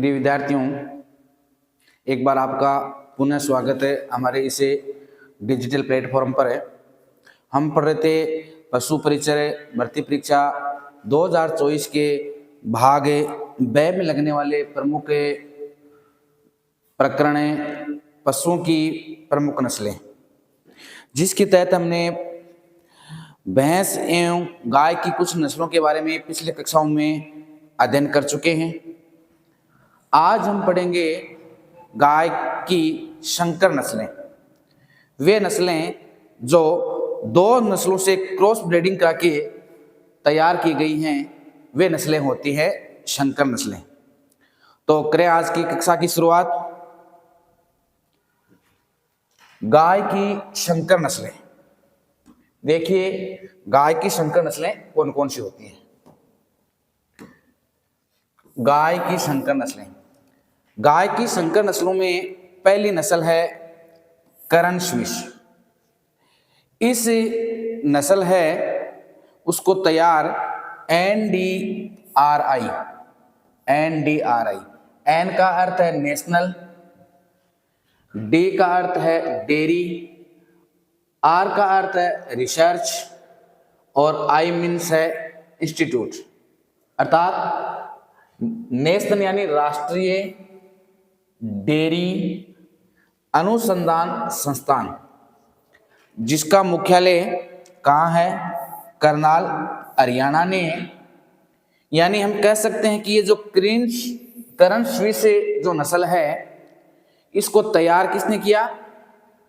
प्रिय विद्यार्थियों, एक बार आपका पुनः स्वागत है हमारे इसे डिजिटल प्लेटफॉर्म पर। हम पढ़ रहे थे पशु परिचय भर्ती परीक्षा 2024 के भाग ब में लगने वाले प्रमुख प्रकरण पशुओं की प्रमुख नस्लें, जिसके तहत हमने भैंस एवं गाय की कुछ नस्लों के बारे में पिछले कक्षाओं में अध्ययन कर चुके हैं। आज हम पढ़ेंगे गाय की संकर नस्लें। वे नस्लें जो दो नस्लों से क्रॉस ब्रीडिंग करके तैयार की गई हैं, वे नस्लें होती हैं संकर नस्लें। तो करें आज की कक्षा की शुरुआत। गाय की संकर नस्लें। देखिए, गाय की संकर नस्लें कौन कौन सी होती हैं। गाय की संकर नस्लें। गाय की संकर नस्लों में पहली नस्ल है करण स्विस। इस नस्ल है उसको तैयार NDRI, एन का अर्थ है नेशनल, डी का अर्थ है डेयरी, आर का अर्थ है रिसर्च और आई मीन्स है इंस्टीट्यूट, अर्थात नेशनल यानी राष्ट्रीय डेयरी अनुसंधान संस्थान, जिसका मुख्यालय कहाँ है? करनाल, हरियाणा ने। यानी हम कह सकते हैं कि ये जो करण स्विस जो नस्ल है, इसको तैयार किसने किया?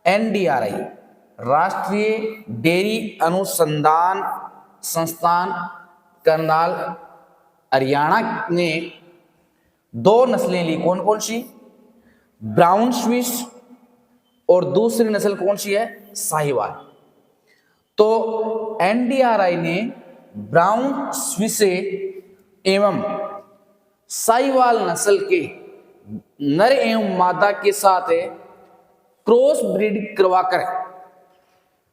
NDRI, राष्ट्रीय डेयरी अनुसंधान संस्थान करनाल, हरियाणा ने दो नस्लें ली। कौन कौन सी? ब्राउन स्विस और दूसरी नस्ल कौन सी है? साहिवाल। तो NDRI ने ब्राउन स्विस एवं साहिवाल नस्ल के नर एवं मादा के साथ क्रॉस ब्रीड करवाकर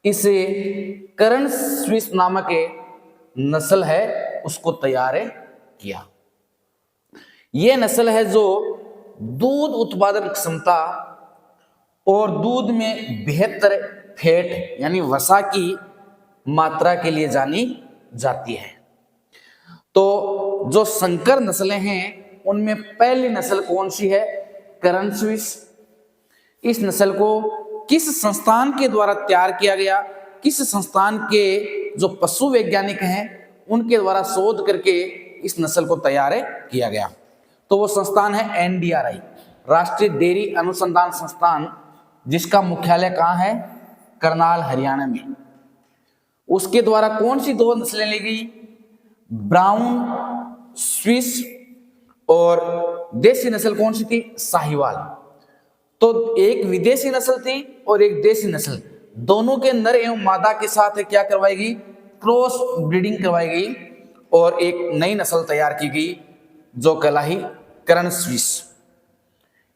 इसे करण स्विस नामक नस्ल है उसको तैयार किया। यह नस्ल है जो दूध उत्पादन क्षमता और दूध में बेहतर फैट यानी वसा की मात्रा के लिए जानी जाती है। तो जो संकर नस्लें हैं उनमें पहली नस्ल कौन सी है? करण स्विस। इस नस्ल को किस संस्थान के द्वारा तैयार किया गया? किस संस्थान के जो पशु वैज्ञानिक हैं उनके द्वारा शोध करके इस नस्ल को तैयार किया गया। तो वो संस्थान है NDRI, राष्ट्रीय डेयरी अनुसंधान संस्थान, जिसका मुख्यालय कहाँ है? करनाल, हरियाणा में। उसके द्वारा कौन सी दो नस्लें ली गई? ब्राउन स्विस और देसी नस्ल कौन सी थी? साहिवाल। तो एक विदेशी नस्ल थी और एक देसी नस्ल, दोनों के नर एवं मादा के साथ क्या करवाई गई? क्रॉस ब्रीडिंग करवाई गई और एक नई नस्ल तैयार की गई जो कहलाई करण स्विस।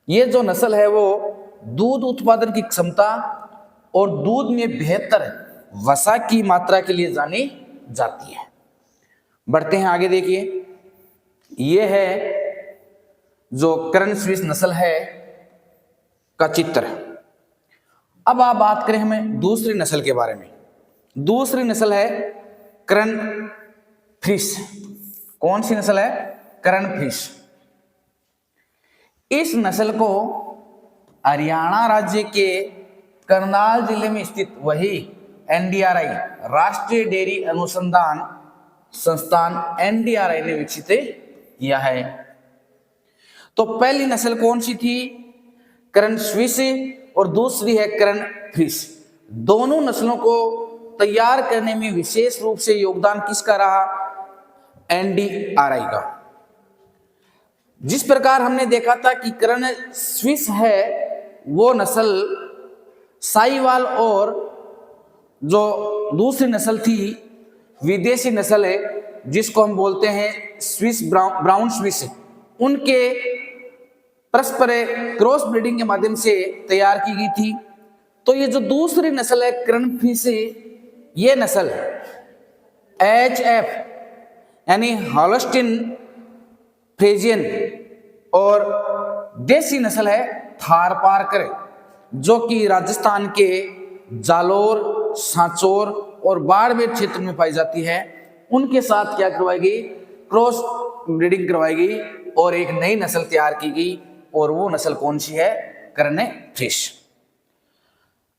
ये जो नस्ल है वो दूध उत्पादन की क्षमता और दूध में बेहतर वसा की मात्रा के लिए जानी जाती है। बढ़ते हैं आगे। देखिए, ये है जो करण स्विस नस्ल है का चित्र। अब आप बात करें हमें दूसरी नस्ल के बारे में। दूसरी नस्ल है करण फ्रीस। कौन सी नस्ल है? करण फ्रीस। इस नस्ल को हरियाणा राज्य के करनाल जिले में स्थित वही NDRI, राष्ट्रीय डेयरी अनुसंधान संस्थान NDRI ने विकसित किया है। तो पहली नस्ल कौन सी थी? करण स्विस और दूसरी है करण फ्रीस। दोनों नस्लों को तैयार करने में विशेष रूप से योगदान किसका रहा? NDRI का। जिस प्रकार हमने देखा था कि करण स्विस है वो नस्ल साहिवाल और जो दूसरी नस्ल थी विदेशी नस्ल है जिसको हम बोलते हैं स्विस ब्राउन स्विस, उनके परस्पर क्रॉस ब्रीडिंग के माध्यम से तैयार की गई थी। तो ये जो दूसरी नस्ल है करण फ्रीस, ये नस्ल HF यानी हॉलस्टीन फ्रीजियन और देसी नस्ल है थारपारकर, जो कि राजस्थान के जालोर, सांचौर और बाड़मेर क्षेत्र में पाई जाती है। उनके साथ क्या करवाएगी, क्रॉस ब्रीडिंग करवाएगी और एक नई नस्ल तैयार की गई, और वो नस्ल कौन सी है, कर्ण फ्रिश।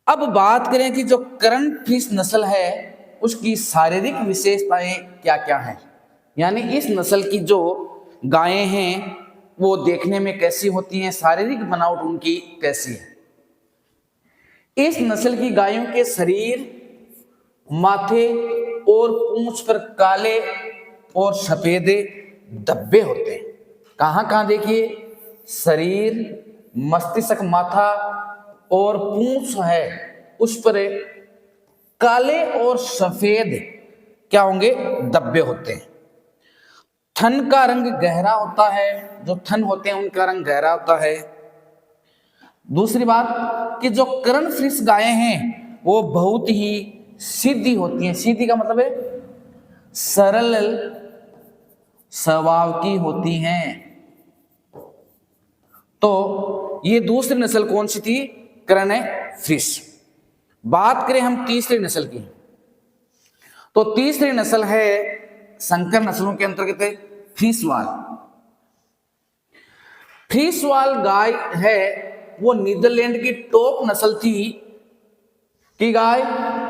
अब बात करें कि जो कर्ण फ्रिश नस्ल है उसकी शारीरिक विशेषताएं क्या क्या हैं, यानी इस नस्ल की जो गायें हैं वो देखने में कैसी होती हैं, शारीरिक बनावट उनकी कैसी है। इस नस्ल की गायों के शरीर, माथे और पूंछ पर काले और सफेद धब्बे होते हैं। कहां कहां देखिए, शरीर, मस्तिष्क, माथा और पूंछ है उस पर काले और सफेद क्या होंगे, धब्बे होते हैं। थन का रंग गहरा होता है, जो थन होते हैं उनका रंग गहरा होता है। दूसरी बात कि जो कर्ण फ्रिश गायें हैं वो बहुत ही सीधी होती हैं। सीधी का मतलब है सरल स्वभाव की होती हैं। तो ये दूसरी नस्ल कौन सी थी, कर्ण फ्रिश। बात करें हम तीसरी नस्ल की, तो तीसरी नस्ल है संकर नस्लों के अंतर्गत है फ्रीसवाल। फ्रीसवाल गाय है वो नीदरलैंड की टॉप नस्ल थी की गाय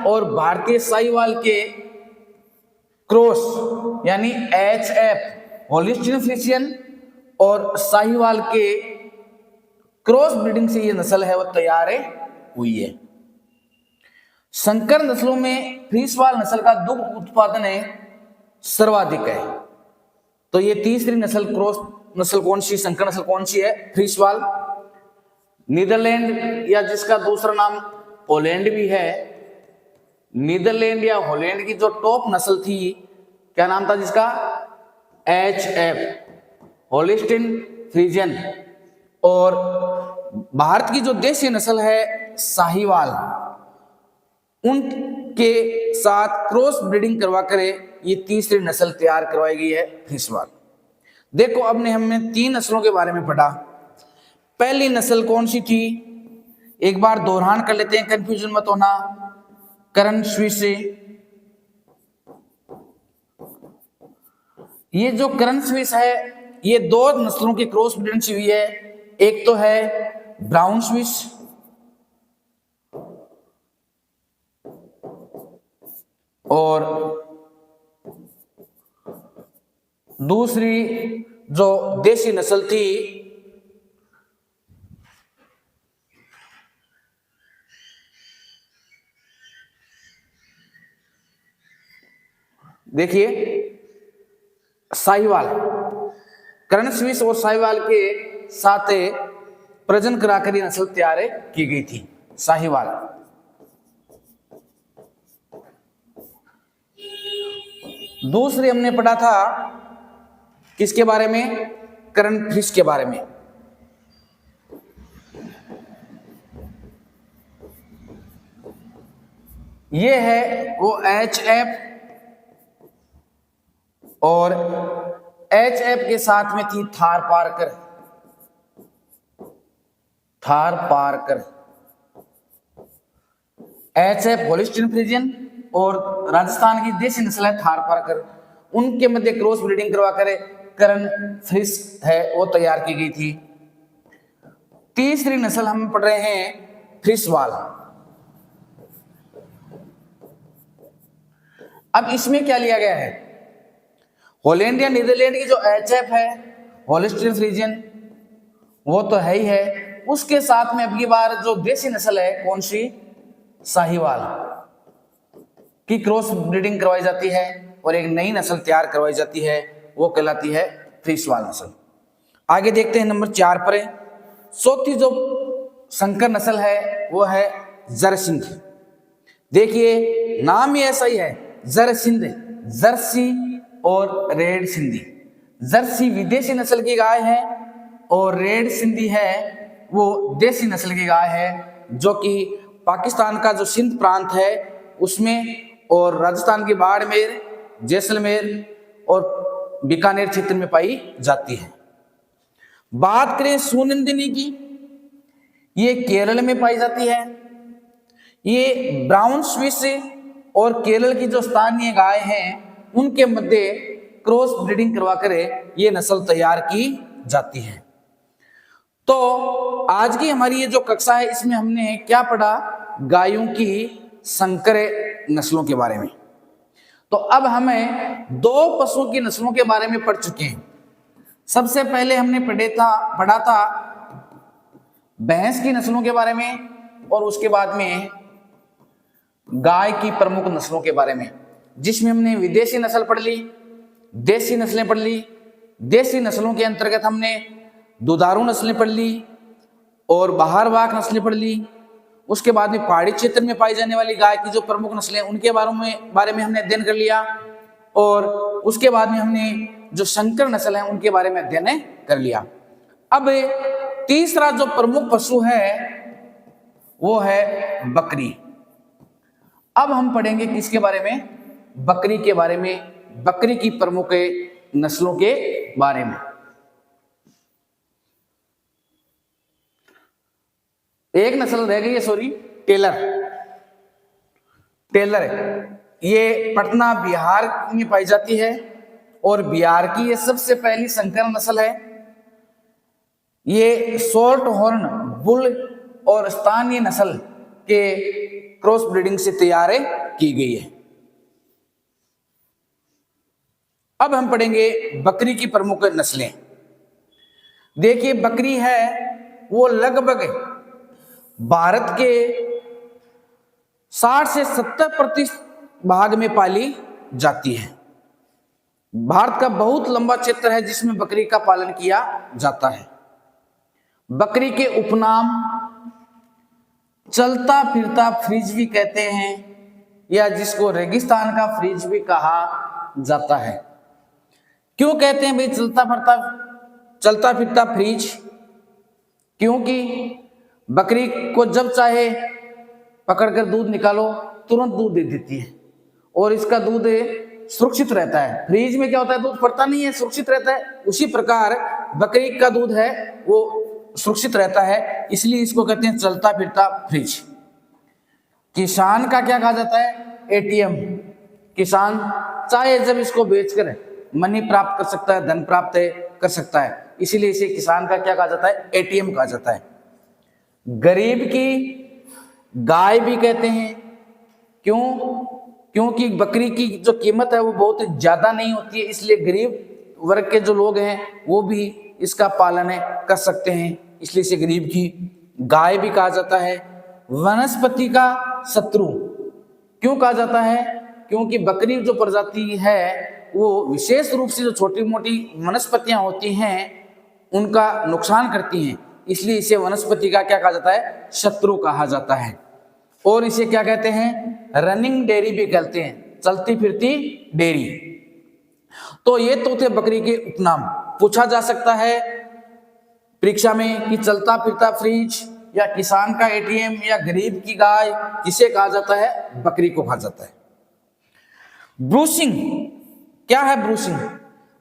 और भारतीय साहीवाल के क्रॉस यानी HF होलिस्टीन फ्रिशियन और साहीवाल के क्रॉस ब्रीडिंग से ये नस्ल है वो तैयार हुई है। संकर नस्लों में फ्रीसवाल नस्ल का दुग्ध उत्पादन है सर्वाधिक है। तो ये तीसरी नस्ल क्रॉस नस्ल कौन सी, संकर नस्ल कौन सी है, फ्रीसवाल। नीदरलैंड या जिसका दूसरा नाम पोलैंड भी है, नीदरलैंड या हॉलैंड की जो टॉप नस्ल थी क्या नाम था जिसका, HF होलिस्टीन फ्रिशियन। और भारत की जो देसी नस्ल है साहीवाल, उनके साथ क्रॉस ब्रीडिंग करवा कर ये तीसरी नस्ल तैयार करवाई गई है फ्रीसवाल। देखो अब ने हमने 3 नस्लों के बारे में पढ़ा। पहली नस्ल कौन सी थी, एक बार दोहरान कर लेते हैं, कंफ्यूजन मत होना। कर्ण स्विस, ये जो कर्ण स्विस है ये 2 नस्लों की क्रॉस ब्रीडिंग से हुई है। एक तो है ब्राउन स्विस और दूसरी जो देसी नस्ल थी देखिए साहीवाल। कर्ण स्विस और साहीवाल के साथ प्रजनन कराकर ये नस्ल तैयार की गई थी साहीवाल। दूसरी हमने पढ़ा था किसके बारे में, कर्ण फ्रिश के बारे में। ये है वो HF और HF के साथ में थी थारपारकर। HF होलिस्टीन फ्रिशियन और राजस्थान की देसी नस्ल है थारपारकर, उनके मध्य क्रॉस ब्रीडिंग करवा कर कर्ण फ्रिश है वो तैयार की गई थी। तीसरी नस्ल हम पढ़ रहे हैं फ्रीसवाल। अब इसमें क्या लिया गया है, हॉलैंड या नीदरलैंड की जो HF है होलिस्टीन फ्रिशियन वो तो है ही है, उसके साथ में अब की बार जो देसी नस्ल है कौन सी, साहीवाल की क्रॉस ब्रीडिंग करवाई जाती है और एक नई नस्ल तैयार करवाई जाती है, वो कहलाती है फ्रीसवाल नस्ल। आगे देखते हैं नंबर 4 पर। चौथी जो संकर नस्ल है वो है जरसिंध। देखिए नाम ही ऐसा ही है जरसिंध, जर्सी और रेड सिंधी। जर्सी विदेशी नस्ल की गाय है और रेड सिंधी है वो देसी नस्ल की गाय है, जो कि पाकिस्तान का जो सिंध प्रांत है उसमें और राजस्थान की बाड़मेर, जैसलमेर और बीकानेर क्षेत्र में पाई जाती है। बात करें सुनंदिनी की, ये केरल में पाई जाती है। ये ब्राउन स्विस और केरल की जो स्थानीय गाय हैं उनके मध्य क्रॉस ब्रीडिंग करवा कर ये नस्ल तैयार की जाती है। तो आज की हमारी ये जो कक्षा है इसमें हमने क्या पढ़ा, गायों की संकर नस्लों के बारे में। तो अब हमें दो पशुओं की नस्लों के बारे में पढ़ चुके हैं। सबसे पहले हमने पढ़ा था भैंस की नस्लों के बारे में, और उसके बाद में गाय की प्रमुख नस्लों के बारे में, जिसमें हमने विदेशी नस्ल पढ़ ली, देसी नस्लें पढ़ ली। देसी नस्लों के अंतर्गत हमने दुधारू नस्लें पढ़ ली और बाहरवाक नस्लें पढ़ ली। उसके बाद में पहाड़ी क्षेत्र में पाई जाने वाली गाय की जो प्रमुख नस्लें उनके बारे में हमने अध्ययन कर लिया, और उसके बाद में हमने जो संकर नस्ल है उनके बारे में अध्ययन कर लिया। अब तीसरा जो प्रमुख पशु है वो है बकरी। अब हम पढ़ेंगे किसके बारे में, बकरी के बारे में, बकरी की प्रमुख नस्लों के बारे में। एक नस्ल रह गई है, सॉरी, टेलर ये पटना बिहार में पाई जाती है, और बिहार की ये सबसे पहली संकर नस्ल है। ये शॉर्ट हॉर्न बुल और स्थानीय नस्ल के क्रॉस ब्रीडिंग से तैयार की गई है। अब हम पढ़ेंगे बकरी की प्रमुख नस्लें। देखिए, बकरी है वो लगभग भारत के 60 से 70% भाग में पाली जाती है। भारत का बहुत लंबा क्षेत्र है जिसमें बकरी का पालन किया जाता है। बकरी के उपनाम चलता फिरता फ्रिज भी कहते हैं, या जिसको रेगिस्तान का फ्रिज भी कहा जाता है। क्यों कहते हैं भाई चलता फिरता फ्रिज? क्योंकि बकरी को जब चाहे पकड़कर दूध निकालो तुरंत दूध दे देती है, और इसका दूध सुरक्षित रहता है। फ्रिज में क्या होता है, दूध फटता नहीं है, सुरक्षित रहता है। उसी प्रकार बकरी का दूध है वो सुरक्षित रहता है, इसलिए इसको कहते हैं चलता फिरता फ्रिज। किसान का क्या कहा जाता है, एटीएम। किसान चाहे जब इसको बेचकर मनी प्राप्त कर सकता है, धन प्राप्त कर सकता है, इसीलिए इसे किसान का क्या कहा जाता है, एटीएम कहा जाता है। गरीब की गाय भी कहते हैं। क्यों? क्योंकि बकरी की जो कीमत है वो बहुत ज्यादा नहीं होती है, इसलिए गरीब वर्ग के जो लोग हैं वो भी इसका पालन कर सकते हैं, इसलिए इसे गरीब की गाय भी कहा जाता है। वनस्पति का शत्रु क्यों कहा जाता है? क्योंकि बकरी जो प्रजाति है वो विशेष रूप से जो छोटी मोटी वनस्पतियां होती हैं उनका नुकसान करती हैं, इसलिए इसे वनस्पति का क्या कहा जाता है, शत्रु कहा जाता है। और इसे क्या कहते हैं, रनिंग डेयरी भी कहते हैं, चलती फिरती डेयरी। तो ये तो थे बकरी के उपनाम। पूछा जा सकता है परीक्षा में कि चलता फिरता फ्रिज, या किसान का एटीएम, या गरीब की गाय, किसे कहा जाता है, बकरी को कहा जाता है। ब्रूसिंग क्या है? ब्रूसिंग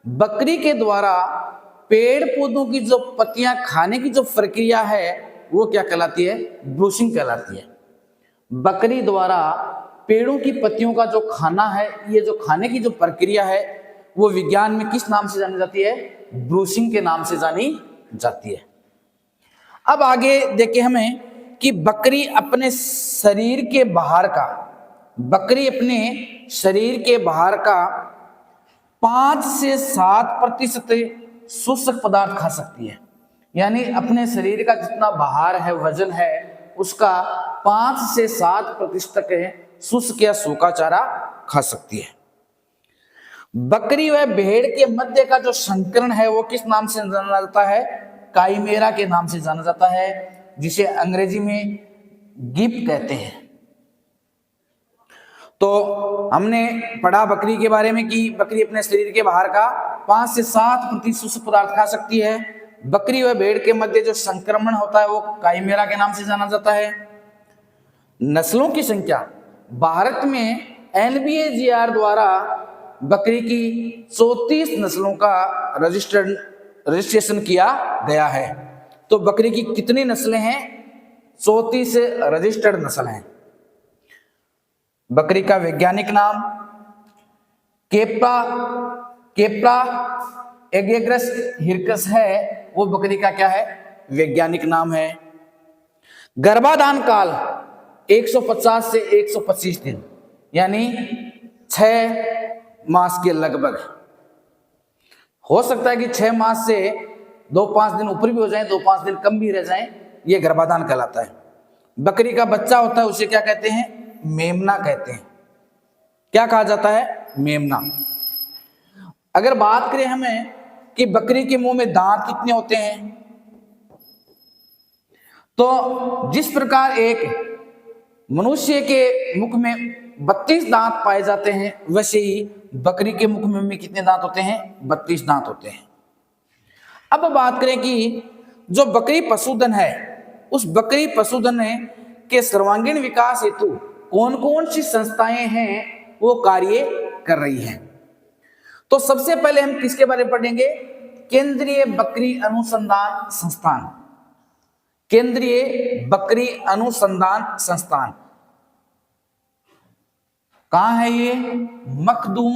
बकरी के द्वारा पेड़ पौधों की जो पत्तियां खाने की जो प्रक्रिया है वो क्या कहलाती है, ब्रूसिंग कहलाती है। बकरी द्वारा पेड़ों की पत्तियों का जो खाना है, ये जो खाने की जो प्रक्रिया है वो विज्ञान में किस नाम से जानी जाती है, ब्रूसिंग के नाम से जानी जाती है। अब आगे देखें हमें कि बकरी अपने शरीर के बाहर का 5 से 7% शुष्क पदार्थ खा सकती है। यानी अपने शरीर का जितना बाहर है, वजन है, उसका 5 से 7% तक शुष्क या सूखा चारा खा सकती है। बकरी व भेड़ के मध्य का जो संकरण है वो किस नाम से जाना जाता है, काइमेरा के नाम से जाना जाता है, जिसे अंग्रेजी में गिप कहते हैं। तो हमने पढ़ा बकरी के बारे में कि बकरी अपने शरीर के बाहर का 5 से 7% शुष्क पदार्थ खा सकती है। बकरी व भेड़ के मध्य जो संक्रमण होता है वो काइमेरा के नाम से जाना जाता है। नस्लों की संख्या भारत में NBAGR द्वारा बकरी की 34 नस्लों का रजिस्टर्ड रजिस्ट्रेशन किया गया है। तो बकरी की कितनी नस्लें हैं? 34 रजिस्टर्ड नस्ल हैं। बकरी का वैज्ञानिक नाम केप्रा एगेग्रस हिरकस है, वो बकरी का क्या है? वैज्ञानिक नाम है। गर्भाधान काल 150 से 125 दिन, यानी 6 मास के लगभग। हो सकता है कि 6 मास से 2-5 दिन ऊपर भी हो जाएं, 2-5 दिन कम भी रह जाएं, ये गर्भाधान कहलाता है। बकरी का बच्चा होता है, उसे क्या कहते हैं? मेमना कहते हैं। क्या कहा जाता है? मेमना। अगर बात करें हमें कि बकरी के मुंह में दांत कितने होते हैं, तो जिस प्रकार एक मनुष्य के मुख में 32 दांत पाए जाते हैं, वैसे ही बकरी के मुख में कितने दांत होते हैं? 32 दांत होते हैं। अब बात करें कि जो बकरी पशुधन है, उस बकरी पशुधन के सर्वांगीण विकास हेतु कौन कौन सी संस्थाएं हैं वो कार्य कर रही हैं। तो सबसे पहले हम किसके बारे में पढ़ेंगे? केंद्रीय बकरी अनुसंधान संस्थान। केंद्रीय बकरी अनुसंधान संस्थान कहां है? ये मखदूम,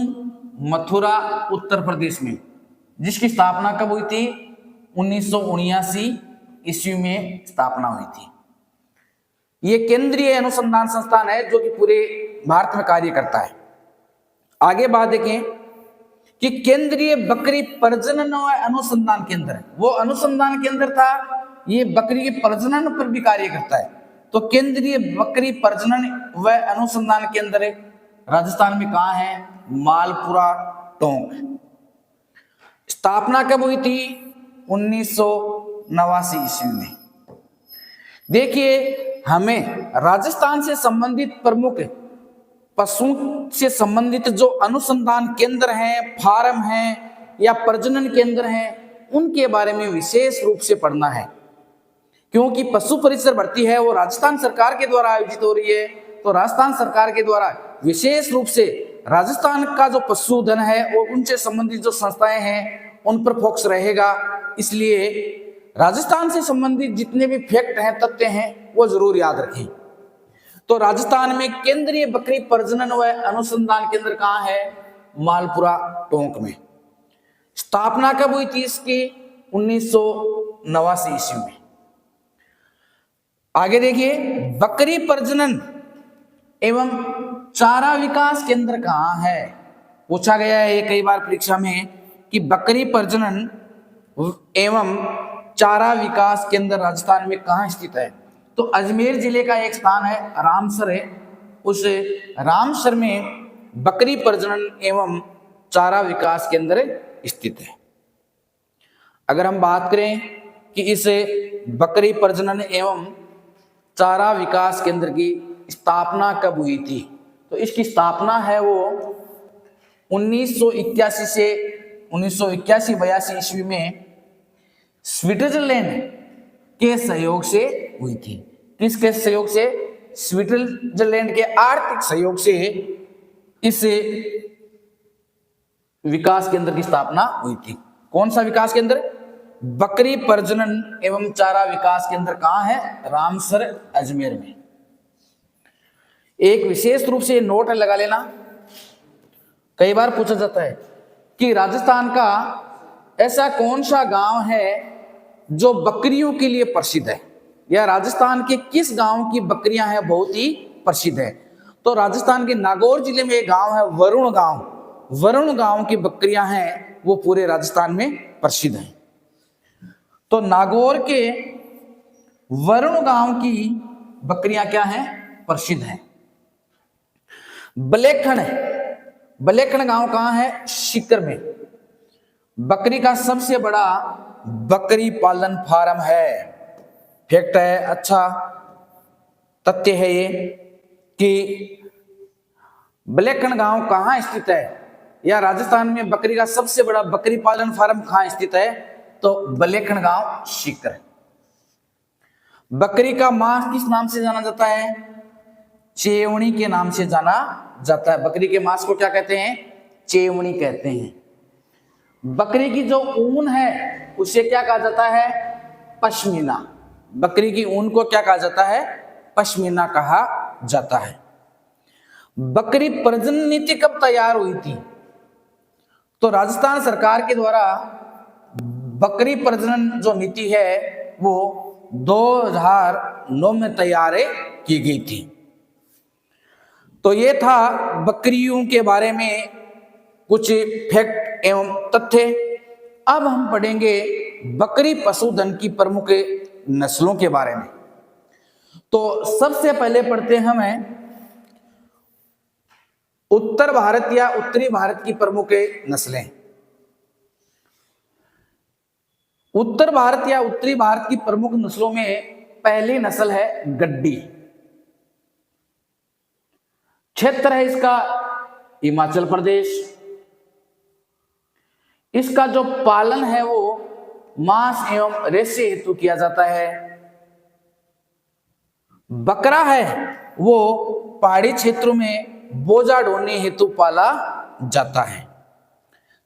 मथुरा, उत्तर प्रदेश में, जिसकी स्थापना कब हुई थी? 1979 ईस्वी में स्थापना हुई थी। ये केंद्रीय अनुसंधान संस्थान है जो कि पूरे भारत में कार्य करता है। आगे बात देखें कि केंद्रीय बकरी प्रजनन व अनुसंधान केंद्र है, वो अनुसंधान केंद्र था, ये बकरी के प्रजनन पर भी कार्य करता है। तो केंद्रीय बकरी प्रजनन व अनुसंधान केंद्र राजस्थान में कहां है? मालपुरा टोंक। स्थापना कब हुई थी? 1989 ईस्वी में। देखिए, हमें राजस्थान से संबंधित प्रमुख पशुओं से संबंधित जो अनुसंधान केंद्र हैं, फार्म हैं या प्रजनन केंद्र हैं, उनके बारे में विशेष रूप से पढ़ना है, क्योंकि पशु परिसर भर्ती है वो राजस्थान सरकार के द्वारा आयोजित हो रही है। तो राजस्थान सरकार के द्वारा विशेष रूप से राजस्थान का जो पशुधन है और उनसे संबंधित जो संस्थाएं हैं उन पर फोकस रहेगा। इसलिए राजस्थान से संबंधित जितने भी फैक्ट हैं, तथ्य हैं, वो जरूर याद रखें। तो राजस्थान में केंद्रीय बकरी प्रजनन व अनुसंधान केंद्र कहां है? मालपुरा टोंक में। स्थापना कब हुई थी इसकी? 1989 ईस्वी में। आगे देखिए, बकरी प्रजनन एवं चारा विकास केंद्र कहां है? पूछा गया है कई बार परीक्षा में कि बकरी प्रजनन एवं चारा विकास केंद्र राजस्थान में कहां स्थित है? तो अजमेर जिले का एक स्थान है, रामसर है, उस रामसर में बकरी प्रजनन एवं चारा विकास केंद्र स्थित है। अगर हम बात करें कि इस बकरी प्रजनन एवं चारा विकास केंद्र की स्थापना कब हुई थी, तो इसकी स्थापना है वो 1981 से 1981-82 ईस्वी में स्विट्जरलैंड के सहयोग से हुई थी। किसके सहयोग से? स्विट्जरलैंड के आर्थिक सहयोग से इस विकास केंद्र की स्थापना हुई थी। कौन सा विकास केंद्र? बकरी प्रजनन एवं चारा विकास केंद्र कहां है? रामसर, अजमेर में। एक विशेष रूप से नोट लगा लेना, कई बार पूछा जाता है कि राजस्थान का ऐसा कौन सा गांव है जो बकरियों के लिए प्रसिद्ध है, या राजस्थान के किस गांव की बकरियां हैं बहुत ही प्रसिद्ध है। तो राजस्थान के नागौर जिले में एक गांव है वरुण गांव, वरुण गांव की बकरियां हैं वो पूरे राजस्थान में प्रसिद्ध हैं। तो नागौर के वरुण गांव की बकरियां क्या हैं? प्रसिद्ध हैं। बलेखण गांव कहां है? सीकर में। बकरी का सबसे बड़ा बकरी पालन फार्म है। फैक्ट है, अच्छा तथ्य है ये कि बलेखण गांव कहां स्थित है, या राजस्थान में बकरी का सबसे बड़ा बकरी पालन फार्म कहां स्थित है? तो बलेखण गांव, सीकर। बकरी का मांस किस नाम से जाना जाता है? चेवनी के नाम से जाना जाता है। बकरी के मांस को क्या कहते हैं? चेवनी कहते हैं। बकरी की जो ऊन है उसे क्या कहा जाता है? पश्मीना। बकरी की ऊन को क्या कहा जाता है? पश्मीना कहा जाता है। बकरी प्रजनन नीति कब तैयार हुई थी? तो राजस्थान सरकार के द्वारा बकरी प्रजनन जो नीति है वो 2009 में तैयार की गई थी। तो ये था बकरियों के बारे में कुछ फैक्ट एवं तथ्य। अब हम पढ़ेंगे बकरी पशुधन की प्रमुख नस्लों के बारे में। तो सबसे पहले पढ़ते हैं हमें उत्तर भारत या उत्तरी भारत की प्रमुख नस्लें। उत्तर भारत या उत्तरी भारत की प्रमुख नस्लों में पहली नस्ल है गड्डी। क्षेत्र है इसका हिमाचल प्रदेश। इसका जो पालन है वो मांस एवं रेशे हेतु किया जाता है। बकरा है वो पहाड़ी क्षेत्रों में बोझा ढोने हेतु पाला जाता है।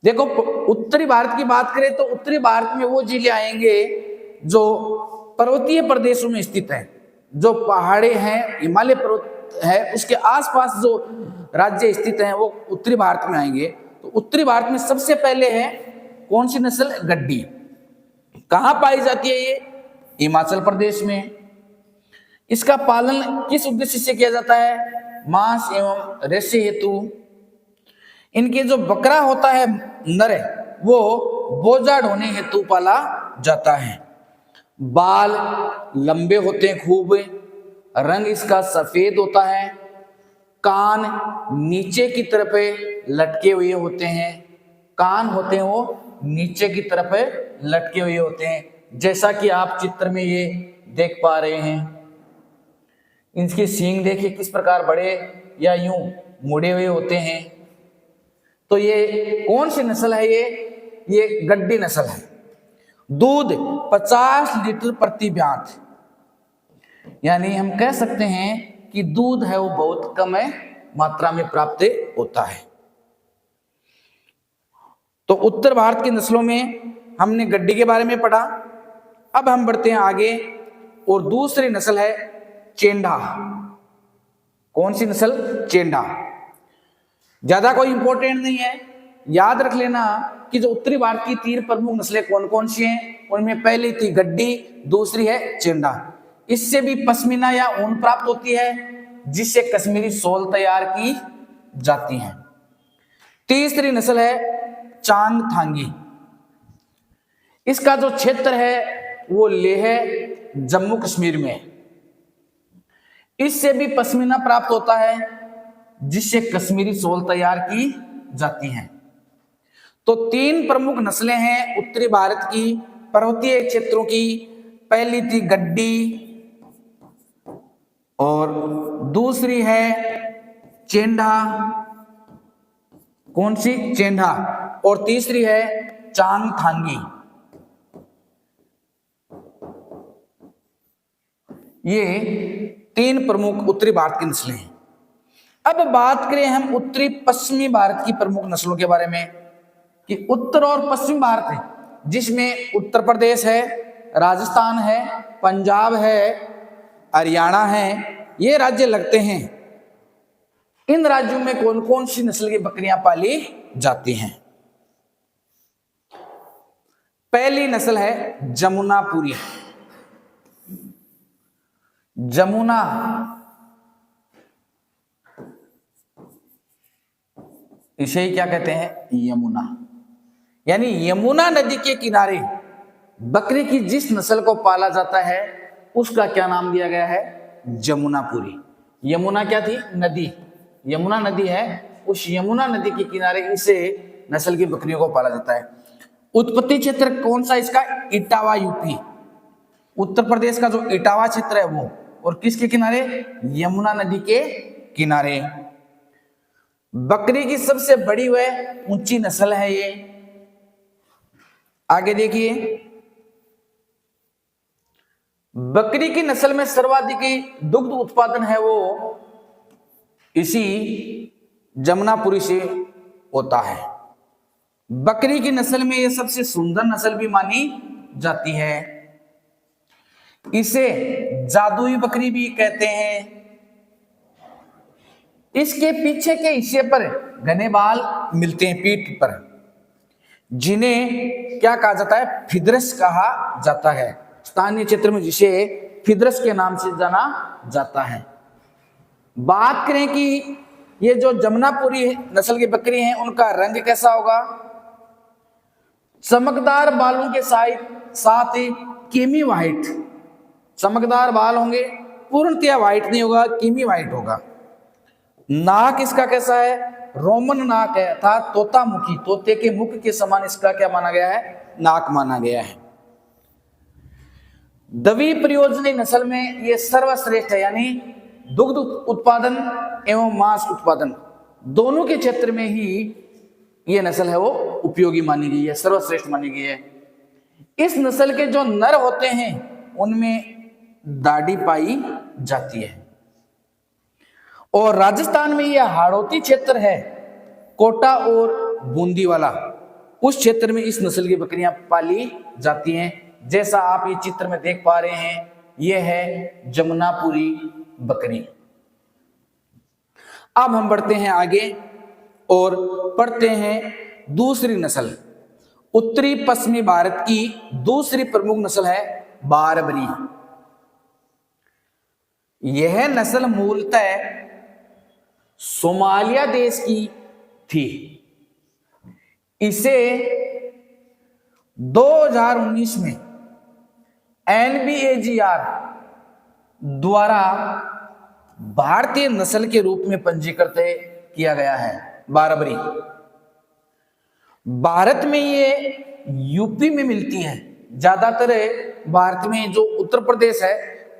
देखो, उत्तरी भारत की बात करें तो उत्तरी भारत में वो जिले आएंगे जो पर्वतीय प्रदेशों में स्थित हैं, जो पहाड़े हैं, हिमालय पर्वत है, उसके आसपास जो राज्य स्थित हैं वो उत्तरी भारत में आएंगे। तो उत्तरी भारत में सबसे पहले है कौन सी नस्ल? गड्डी। कहां पाई जाती है ये? हिमाचल प्रदेश में। इसका पालन किस उद्देश्य से किया जाता है? मांस एवं रेशे हेतु। इनके जो बकरा होता है नर है वो बोझा ढोने हेतु पाला जाता है। बाल लंबे होते हैं खूब, रंग इसका सफेद होता है, कान नीचे की तरफ लटके हुए होते हैं। कान होते हैं वो नीचे की तरफ लटके हुए होते हैं, जैसा कि आप चित्र में ये देख पा रहे हैं। इनके सींग देखिए किस प्रकार बड़े या यूं मुड़े हुए होते हैं। तो ये कौन सी नस्ल है? ये गड्डी नस्ल है। दूध 50 लीटर प्रति ब्यात, यानी हम कह सकते हैं कि दूध है वो बहुत कम मात्रा में प्राप्त होता है। तो उत्तर भारत की नस्लों में हमने गड्डी के बारे में पढ़ा। अब हम बढ़ते हैं आगे और दूसरी नस्ल है चेंडा। कौन सी नस्ल? चेंडा। ज्यादा कोई इंपॉर्टेंट नहीं है, याद रख लेना कि जो उत्तरी भारत की 3 प्रमुख नस्लें कौन कौन सी हैं। उनमें पहली थी गड्डी, दूसरी है चेंडा। इससे भी पश्मीना या ऊन प्राप्त होती है जिससे कश्मीरी शॉल तैयार की जाती है। तीसरी नस्ल है चांगथांगी। इसका जो क्षेत्र है वो लेह जम्मू कश्मीर में। इससे भी पश्मीना प्राप्त होता है जिससे कश्मीरी शॉल तैयार की जाती हैं। तो 3 प्रमुख नस्लें हैं उत्तरी भारत की पर्वतीय क्षेत्रों की। पहली थी गड्डी और दूसरी है चेंडा। कौन सी? चेंडा। और तीसरी है चांगथांगी। ये 3 प्रमुख उत्तरी भारत की नस्लें हैं। अब बात करें हम उत्तरी पश्चिमी भारत की प्रमुख नस्लों के बारे में कि उत्तर और पश्चिम भारत है, जिसमें उत्तर प्रदेश है, राजस्थान है, पंजाब है, हरियाणा है, ये राज्य लगते हैं। इन राज्यों में कौन कौन सी नस्ल की बकरियां पाली जाती हैं? पहली नस्ल है जमुनापुरी। जमुना इसे ही क्या कहते हैं? यमुना। यानी यमुना नदी के किनारे बकरी की जिस नस्ल को पाला जाता है उसका क्या नाम दिया गया है? जमुनापुरी। यमुना क्या थी? नदी। यमुना नदी है, उस यमुना नदी के किनारे इसे नस्ल की बकरियों को पाला जाता है। उत्पत्ति क्षेत्र कौन सा इसका? इटावा यूपी। उत्तर प्रदेश का जो इटावा क्षेत्र है वो, और किसके किनारे? यमुना नदी के किनारे। बकरी की सबसे बड़ी व ऊंची नस्ल है ये। आगे देखिए, बकरी की नस्ल में सर्वाधिक दुग्ध उत्पादन है वो इसी जमुनापुरी से होता है। बकरी की नस्ल में ये सबसे सुंदर नस्ल भी मानी जाती है। इसे जादुई बकरी भी कहते हैं। इसके पीछे के हिस्से पर घने बाल मिलते हैं पीठ पर, जिन्हें क्या कहा जाता है? फिदरस कहा जाता है। स्थानीय क्षेत्र में जिसे फिदरस के नाम से जाना जाता है। बात करें कि ये जो जमुनापुरी नस्ल की बकरी हैं, उनका रंग कैसा होगा? चमकदार बालों के साथ क्रीमी व्हाइट, चमकदार बाल होंगे, पूर्णतया व्हाइट नहीं होगा, क्रीमी व्हाइट होगा। नाक इसका कैसा है? रोमन नाक है, अर्थात तोता मुखी, तोते के मुख के समान इसका क्या माना गया है? नाक माना गया है। दवी प्रयोजनी नस्ल में ये सर्वश्रेष्ठ है, यानी दुग्ध उत्पादन एवं मांस उत्पादन दोनों के क्षेत्र में ही ये नस्ल है वो उपयोगी मानी गई है, सर्वश्रेष्ठ मानी गई है। इस नस्ल के जो नर होते हैं उनमें दाढ़ी पाई जाती है। और राजस्थान में यह हाड़ौती क्षेत्र है, कोटा और बूंदी वाला, उस क्षेत्र में इस नस्ल की बकरियां पाली जाती हैं। जैसा आप ये चित्र में देख पा रहे हैं, यह है जमुनापुरी बकरी। अब हम बढ़ते हैं आगे और पढ़ते हैं दूसरी नस्ल। उत्तरी पश्चिमी भारत की दूसरी प्रमुख नस्ल है बारबरी। यह नस्ल मूलतः सोमालिया देश की थी। इसे 2019 में NBAGR द्वारा भारतीय नस्ल के रूप में पंजीकृत किया गया है। बारबरी भारत में ये यूपी में मिलती है। ज्यादातर भारत में जो उत्तर प्रदेश है,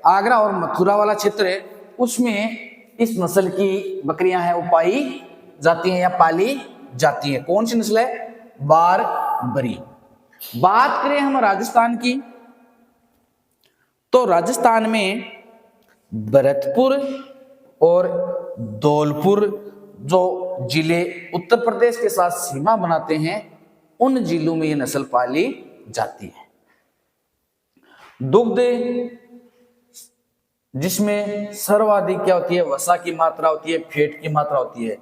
आगरा और मथुरा वाला क्षेत्र है, उसमें इस नस्ल की बकरियां हैं वो पाई जाती हैं या पाली जाती हैं। कौन सी नस्ल है? बारबरी। बात करें हम राजस्थान की, तो राजस्थान में भरतपुर और धौलपुर जो जिले उत्तर प्रदेश के साथ सीमा बनाते हैं, उन जिलों में ये नस्ल पाली जाती है। दुग्ध जिसमें सर्वाधिक क्या होती है? वसा की मात्रा होती है, फैट की मात्रा होती है।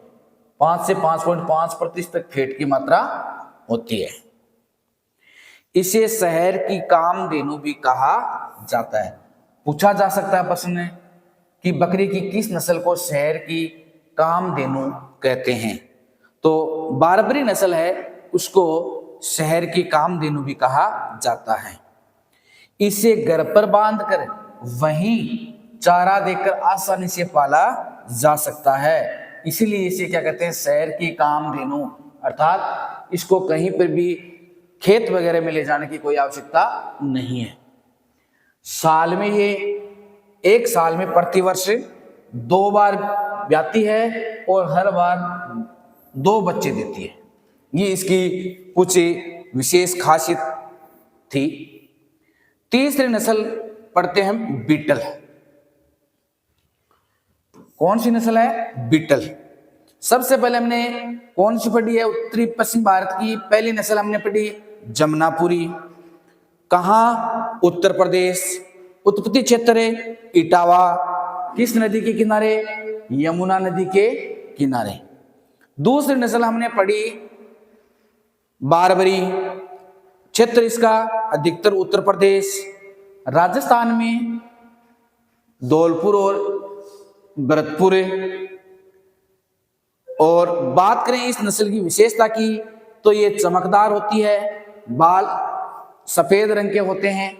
5 से 5.5% तक फैट की मात्रा होती है। इसे शहर की कामधेनु भी कहा जाता है। पूछा जा सकता है प्रश्न कि बकरी की किस नस्ल को शहर की कामधेनु कहते हैं? तो बारबरी नस्ल है, उसको शहर की कामधेनु भी कहा जाता है। इसे घर पर बांधकर वहीं चारा देकर आसानी से पाला जा सकता है, इसीलिए इसे क्या कहते हैं? शहर की कामधेनु। अर्थात इसको कहीं पर भी खेत वगैरह में ले जाने की कोई आवश्यकता नहीं है। साल में ये एक साल में प्रतिवर्ष 2 बार ब्याती है और हर बार 2 बच्चे देती है। ये इसकी कुछ विशेष खासियत थी। तीसरी नस्ल पढ़ते हैं बीटल। कौन सी नस्ल है? बीटल। सबसे पहले हमने कौन सी पढ़ी है? उत्तरी पश्चिम भारत की पहली नस्ल हमने पढ़ी जमुनापुरी। कहाँ? उत्तर प्रदेश। उत्पत्ति क्षेत्र इटावा। किस नदी के किनारे? यमुना नदी के किनारे। दूसरी नस्ल हमने पढ़ी बारबरी। क्षेत्र इसका अधिकतर उत्तर प्रदेश, राजस्थान में धौलपुर और भरतपुर। और बात करें इस नस्ल की विशेषता की, तो ये चमकदार होती है, बाल सफेद रंग के होते हैं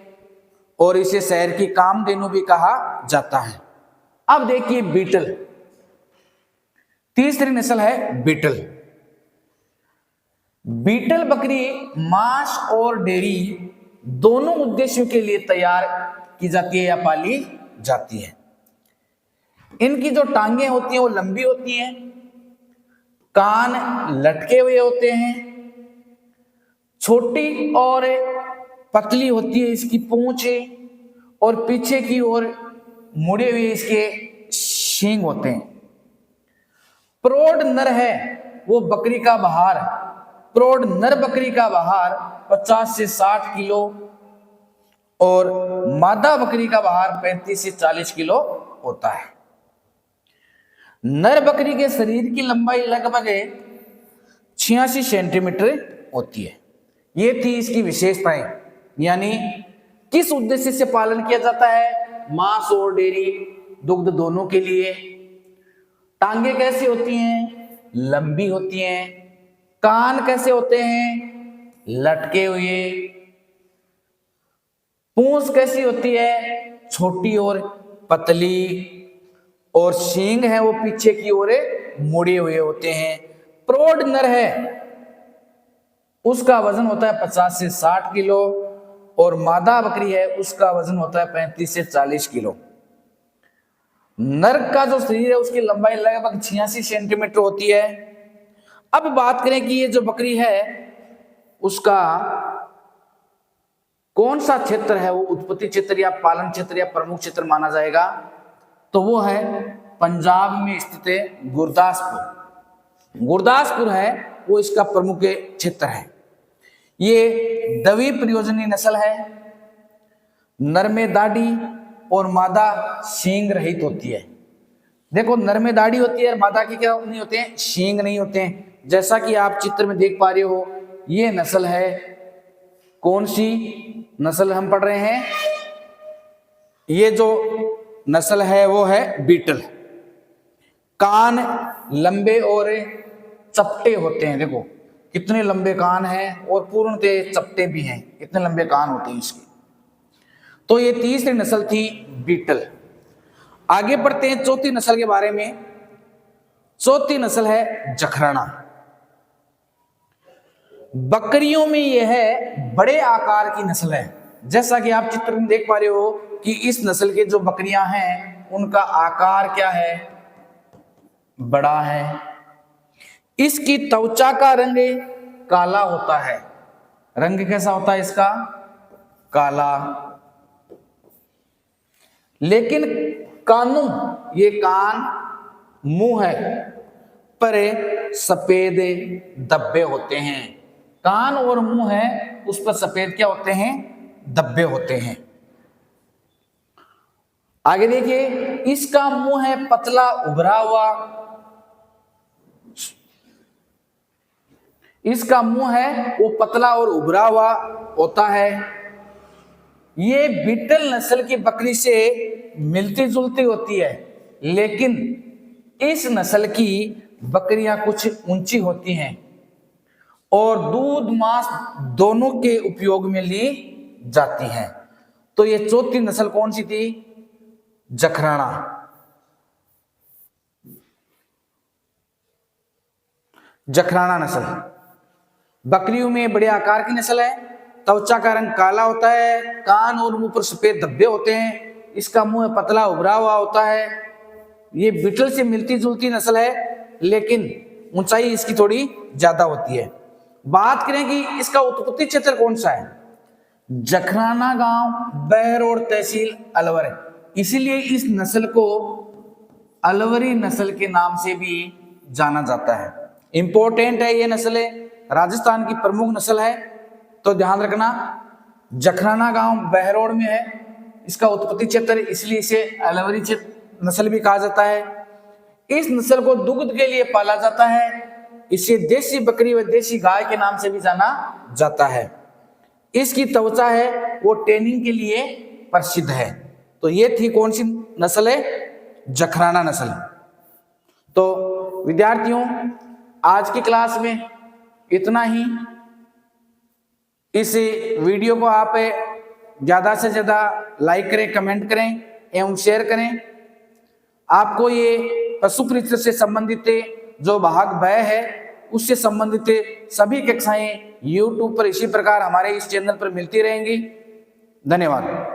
और इसे शहर की कामधेनु भी कहा जाता है। अब देखिए बीटल। तीसरी नस्ल है बीटल। बीटल बकरी मांस और डेयरी दोनों उद्देश्यों के लिए तैयार की जाती है या पाली जाती है। इनकी जो टांगे होती हैं वो लंबी होती हैं, कान लटके हुए होते हैं, छोटी और पतली होती है इसकी पूंछ, और पीछे की ओर मुड़े हुए इसके सींग होते हैं। प्रौढ़ नर है वो बकरी का बाहर प्रौढ़ नर बकरी का बाहर 50 से 60 किलो और मादा बकरी का बाहर 35 से 40 किलो होता है। नर बकरी के शरीर की लंबाई लगभग 86 सेंटीमीटर होती है। ये थी इसकी विशेषताएं, यानी किस उद्देश्य से पालन किया जाता है, मांस और डेयरी दुग्ध दोनों के लिए। टांगे कैसी होती हैं, लंबी होती हैं। कान कैसे होते हैं, लटके हुए। पूंछ कैसी होती है, छोटी और पतली। और सींग है वो पीछे की ओर मुड़े हुए होते हैं। प्रौढ़ नर है उसका वजन होता है 50 से 60 किलो और मादा बकरी है उसका वजन होता है 35 से 40 किलो। नर का जो शरीर है उसकी लंबाई लगभग 86 सेंटीमीटर होती है। अब बात करें कि ये जो बकरी है उसका कौन सा क्षेत्र है, वो उत्पत्ति क्षेत्र या पालन क्षेत्र या प्रमुख क्षेत्र माना जाएगा, तो वो है पंजाब में स्थित गुरदासपुर। गुरदासपुर है वो इसका प्रमुख क्षेत्र है। ये दवी प्रयोजनी नस्ल है। नर में दाढ़ी और मादा सींग रहित होती है। देखो, नर में दाढ़ी होती है और मादा की क्या नहीं होते हैं, सींग नहीं होते हैं। जैसा कि आप चित्र में देख पा रहे हो, ये नस्ल है, कौन सी नस्ल हम पढ़ रहे हैं, ये जो नस्ल है वो है बीटल। कान लंबे और चपटे होते हैं। देखो कितने लंबे कान हैं और पूर्णतः चपटे भी हैं, कितने लंबे कान होते हैं इसके। तो ये तीसरी नस्ल थी बीटल। आगे बढ़ते हैं चौथी नस्ल के बारे में। चौथी नस्ल है जखराना। बकरियों में यह है बड़े आकार की नस्ल है। जैसा कि आप चित्र में देख पा रहे हो कि इस नस्ल के जो बकरियां हैं उनका आकार क्या है, बड़ा है। इसकी त्वचा का रंग काला होता है। रंग कैसा होता है इसका, काला। लेकिन कानों, ये कान मुंह है पर सफेद धब्बे होते हैं। कान और मुंह है उस पर सफेद क्या होते हैं, धब्बे होते हैं। आगे देखिए, इसका मुंह है पतला उभरा हुआ। इसका मुंह है वो पतला और उभरा हुआ होता है। ये बीटल नस्ल की बकरी से मिलती जुलती होती है, लेकिन इस नस्ल की बकरियां कुछ ऊंची होती हैं और दूध मांस दोनों के उपयोग में ली जाती हैं। तो ये चौथी नस्ल कौन सी थी, जखराना। जखराना नस्ल बकरियों में बड़े आकार की नस्ल है। त्वचा का रंग काला होता है, कान और मुंह पर सफेद धब्बे होते हैं, इसका मुंह पतला उभरा हुआ होता है। ये बीटल से मिलती जुलती नस्ल है, लेकिन ऊंचाई इसकी थोड़ी ज्यादा होती है। बात करें कि इसका उत्पत्ति क्षेत्र कौन सा है, जखराना गांव, बहरोड, तहसील अलवर है। इसीलिए इस नस्ल को अलवरी नस्ल के नाम से भी जाना जाता है। इंपॉर्टेंट है ये नस्ल, राजस्थान की प्रमुख नस्ल है, तो ध्यान रखना। जखराना गांव बहरोड में है इसका उत्पत्ति क्षेत्र, इसलिए इसे अलवरी नस्ल भी कहा जाता है। इस नस्ल को दुग्ध के लिए पाला जाता है। इसे देसी बकरी व देसी गाय के नाम से भी जाना जाता है। इसकी त्वचा है वो टैनिंग के लिए प्रसिद्ध है। तो ये थी कौन सी नस्ल है, जखराना नस्ल। तो विद्यार्थियों, आज की क्लास में इतना ही। इस वीडियो को आप ज्यादा से ज्यादा लाइक करें, कमेंट करें एवं शेयर करें। आपको ये पशु परिचय से संबंधित जो भाग ब है उससे संबंधित सभी कक्षाएं YouTube पर इसी प्रकार हमारे इस चैनल पर मिलती रहेंगी। धन्यवाद।